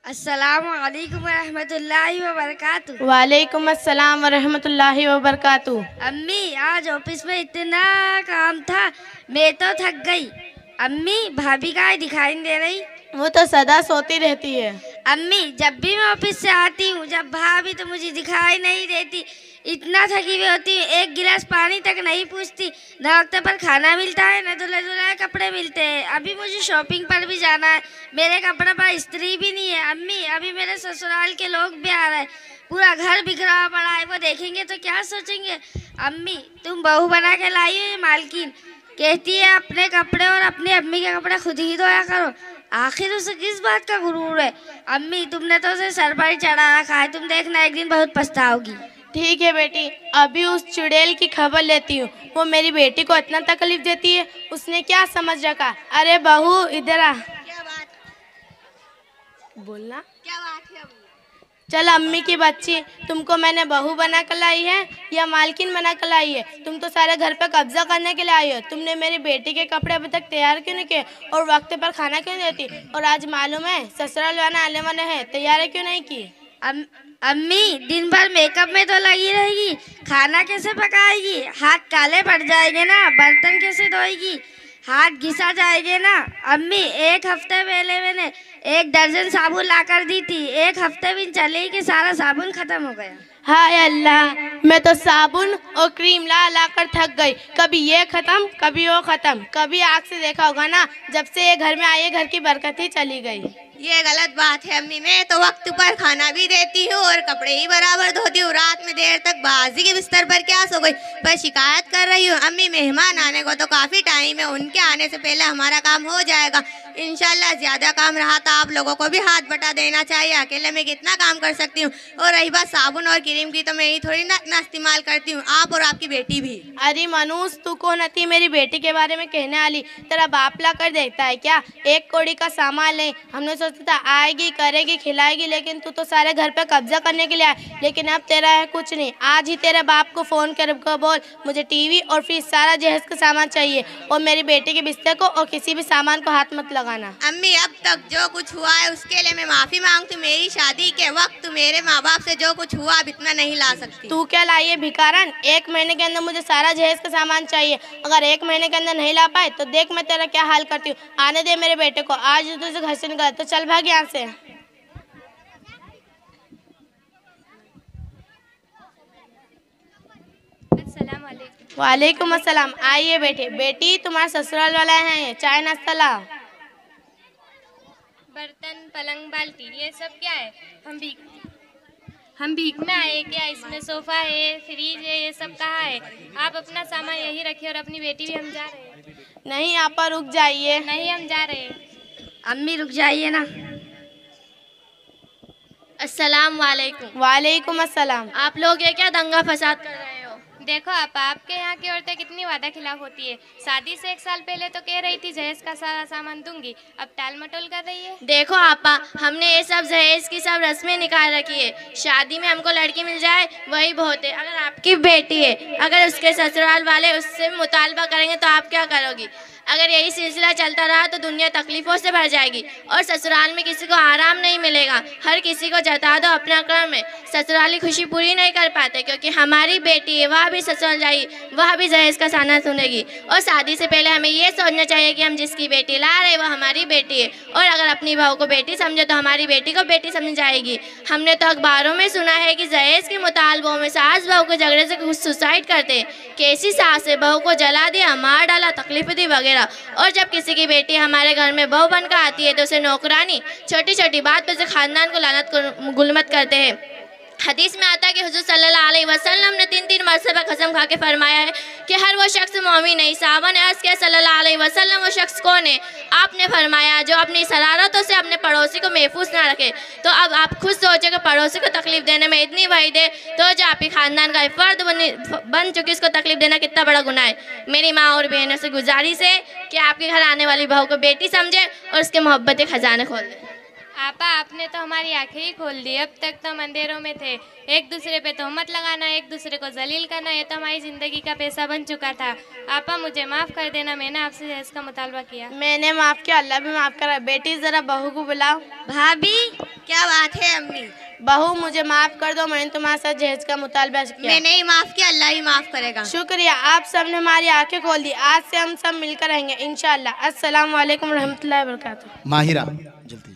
अस्सलामु अलैकुम रहमतुल्लाहि व बरकातुहू। वालेकुम अस्सलाम व रहमतुल्लाहि व बरकातुहू। अम्मी आज ऑफिस में इतना काम था, मैं तो थक गई। अम्मी भाभी कहाँ दिखाई नहीं दे रही? वो तो सदा सोती रहती है। अम्मी जब भी मैं ऑफिस से आती हूँ, जब भाभी तो मुझे दिखाई नहीं देती। इतना थकी हुई होती हूँ, एक गिलास पानी तक नहीं पूछती। न वक्त पर खाना मिलता है, न धुले धुलाए कपड़े मिलते हैं। अभी मुझे शॉपिंग पर भी जाना है, मेरे कपड़े पर इस्त्री भी नहीं है। अम्मी अभी मेरे ससुराल के लोग भी आ रहे हैं, पूरा घर बिखरा पड़ा है, वो देखेंगे तो क्या सोचेंगे? अम्मी तुम बहू बना के लाई हो, ये मालकिन कहती है अपने कपड़े और अपनी अम्मी के कपड़े खुद ही धोया करो। आखिर उसे किस बात का गुरूर है? अम्मी तुमने तो उसे सर पर चढ़ा रखा है, तुम देखना एक दिन बहुत पछताओगी। ठीक है बेटी, अभी उस चुड़ैल की खबर लेती हूँ। वो मेरी बेटी को इतना तकलीफ देती है, उसने क्या समझ रखा। अरे बहू इधर आ। क्या बात? बोलना क्या बात है अम्मी? चल अम्मी की बच्ची, तुमको मैंने बहू बना कर लाई है या मालकिन बना कर लाई है? तुम तो सारे घर पे कब्जा करने के लिए आई हो। तुमने मेरी बेटी के कपड़े अभी तक तैयार क्यों नहीं किए और वक्त पर खाना क्यों नहीं देती? और आज मालूम है ससुराल आने वाले हैं, तैयारी क्यों नहीं की? अम्मी दिन भर मेकअप में तो लगी रहेगी, खाना कैसे पकाएगी? हाथ काले पड़ जाएंगे ना, बर्तन कैसे धोएगी? हाथ घिसा जाएंगे ना। अम्मी एक हफ्ते पहले मैंने 1 दर्जन साबुन ला कर दी थी, 1 हफ्ते भी चले कि सारा साबुन खत्म हो गया। हाय अल्लाह, मैं तो साबुन और क्रीम ला ला कर थक गई। कभी ये खत्म कभी वो खत्म। कभी आँख से देखा होगा ना, जब से ये घर में आई घर की बरकत ही चली गई। ये गलत बात है अम्मी। मैं तो वक्त पर खाना भी देती हूँ और कपड़े ही बराबर धोती हूँ। रात में देर तक बाजी के बिस्तर पर क्या सो गई, पर शिकायत कर रही हूँ। अम्मी मेहमान आने को तो काफ़ी टाइम है, उनके आने से पहले हमारा काम हो जाएगा इंशाल्लाह। ज़्यादा काम रहा तो आप लोगों को भी हाथ बटा देना चाहिए, अकेले मैं कितना काम कर सकती हूँ। और रही बात साबुन और क्रीम की, तो मैं ही थोड़ी ना इतना इस्तेमाल करती हूँ, आप और आपकी बेटी भी। अरे मनुष, तू कौन थी मेरी बेटी के बारे में कहने वाली? तेरा बाप ला कर देखता है क्या? 1 कौड़ी का सामान ले, हमने सोचा था आएगी करेगी खिलाएगी, लेकिन तू तो सारे घर पे कब्जा करने के लिए आए। लेकिन अब तेरा है कुछ नहीं। आज ही तेरे बाप को फ़ोन कर बोल मुझे टीवी और फ्रिज सारा जहेज का सामान चाहिए, और मेरी बेटी के बिस्तर को और किसी भी सामान को हाथ मत लगाना। अम्मी अब तक जो कुछ हुआ है उसके लिए मैं माफ़ी मांगती हूँ। मेरी शादी के वक्त मेरे माँ बाप से जो कुछ हुआ अब इतना नहीं ला सकती। तू क्या लाई है भिखारन? 1 महीने के अंदर मुझे सारा जहेज का सामान चाहिए। अगर 1 महीने के अंदर नहीं ला पाए तो देख मैं तेरा क्या हाल करती हूँ। आने दे मेरे बेटे को, आज तुझे घर से निकाल, तो चल भाग यहाँ से। वालेकुम अस्सलाम। आइए बैठे। बेटी तुम्हारे ससुराल वाला है, चाय नाश्ता लाओ। बर्तन पलंग बाल्टी ये सब क्या है? हम भीख में आए क्या? इसमें सोफा है, फ्रिज है, ये सब कहाँ है? आप अपना सामान यही रखिए और अपनी बेटी भी। हम जा रहे हैं। नहीं आपा रुक जाइए। नहीं हम जा रहे हैं। अम्मी रुक जाइए ना। अस्सलाम वालेकुम। वालेकुम अस्सलाम। आप लोग ये क्या दंगा फसाद कर रहे हो? देखो आपके यहाँ की औरतें कितनी वादा खिलाफ होती है। शादी से 1 साल पहले तो कह रही थी जहेज का सारा सामान दूंगी, अब टाल मटोल कर रही है। देखो आपा, हमने ये सब जहेज की सब रस्में निकाल रखी है। शादी में हमको लड़की मिल जाए वही बहुत है। अगर आपकी बेटी है, अगर उसके ससुराल वाले उससे मुतालबा करेंगे तो आप क्या करोगी? अगर यही सिलसिला चलता रहा तो दुनिया तकलीफ़ों से भर जाएगी और ससुराल में किसी को आराम नहीं मिलेगा। हर किसी को जता दो अपना कर्म है, ससुराली खुशी पूरी नहीं कर पाते, क्योंकि हमारी बेटी है, वह भी ससुराल जाएगी, वह भी जहेज का साना सुनेगी। और शादी से पहले हमें ये सोचना चाहिए कि हम जिसकी बेटी ला रहे वो हमारी बेटी है, और अगर अपनी बहू को बेटी समझे तो हमारी बेटी को बेटी समझ जाएगी। हमने तो अखबारों में सुना है कि जहेज के मुतालबों में सास बहू के झगड़े से कुछ सुसाइड करते हैं। कैसी सास है, बहू को जला दिया, मार डाला, तकलीफ दी वगैरह। और जब किसी की बेटी हमारे घर में बहू बनकर आती है तो उसे नौकरानी, छोटी छोटी बात पर से खानदान को लानत गुलमत करते हैं। हदीस में आता है कि हुजूर सल्लल्लाहु अलैहि वसल्लम ने 3 मरतबा कसम खा के फरमाया है कि हर वो शख्स मोमिन नहीं। साहबा ने अर्ज़ किया सल्लल्लाहु अलैहि वसल्लम वो शख्स कौन है? आपने फरमाया जो अपनी शरारतों से अपने पड़ोसी को महफूज ना रखे। तो अब आप खुद सोचें कि पड़ोसी को तकलीफ देने में इतनी वहीद है, तो जो आपके खानदान का फर्द बन चुकी उसको तकलीफ देना कितना बड़ा गुनाह है। मेरी माँ और बहनों से गुजारिश है कि आपके घर आने वाली बहू को बेटी समझे और उसके मोहब्बत के खजाने खोल दें। आपा आपने तो हमारी आंखें ही खोल दी। अब तक तो हम अंधेरों में थे। एक दूसरे पे तोहमत लगाना, एक दूसरे को जलील करना, ये तो हमारी ज़िंदगी का पैसा बन चुका था। आपा मुझे माफ़ कर देना, मैंने आपसे जहेज का मुतालबा किया। मैंने माफ़ किया, अल्लाह भी माफ़ करा। बेटी ज़रा बहू को बुलाओ। भाभी क्या बात है अम्मी। बहू मुझे माफ कर दो, मैंने तुम्हारे साथ जहेज का मुतालबा किया। मैंने ही माफ किया, अल्लाह ही माफ करेगा। शुक्रिया, आप सब ने हमारी आंखें खोल दी। आज से हम सब मिलकर रहेंगे इंशाअल्लाह। अस्सलाम वालेकुम रहमतुल्लाहि व बरकातुहू। माहिरा जल्दी।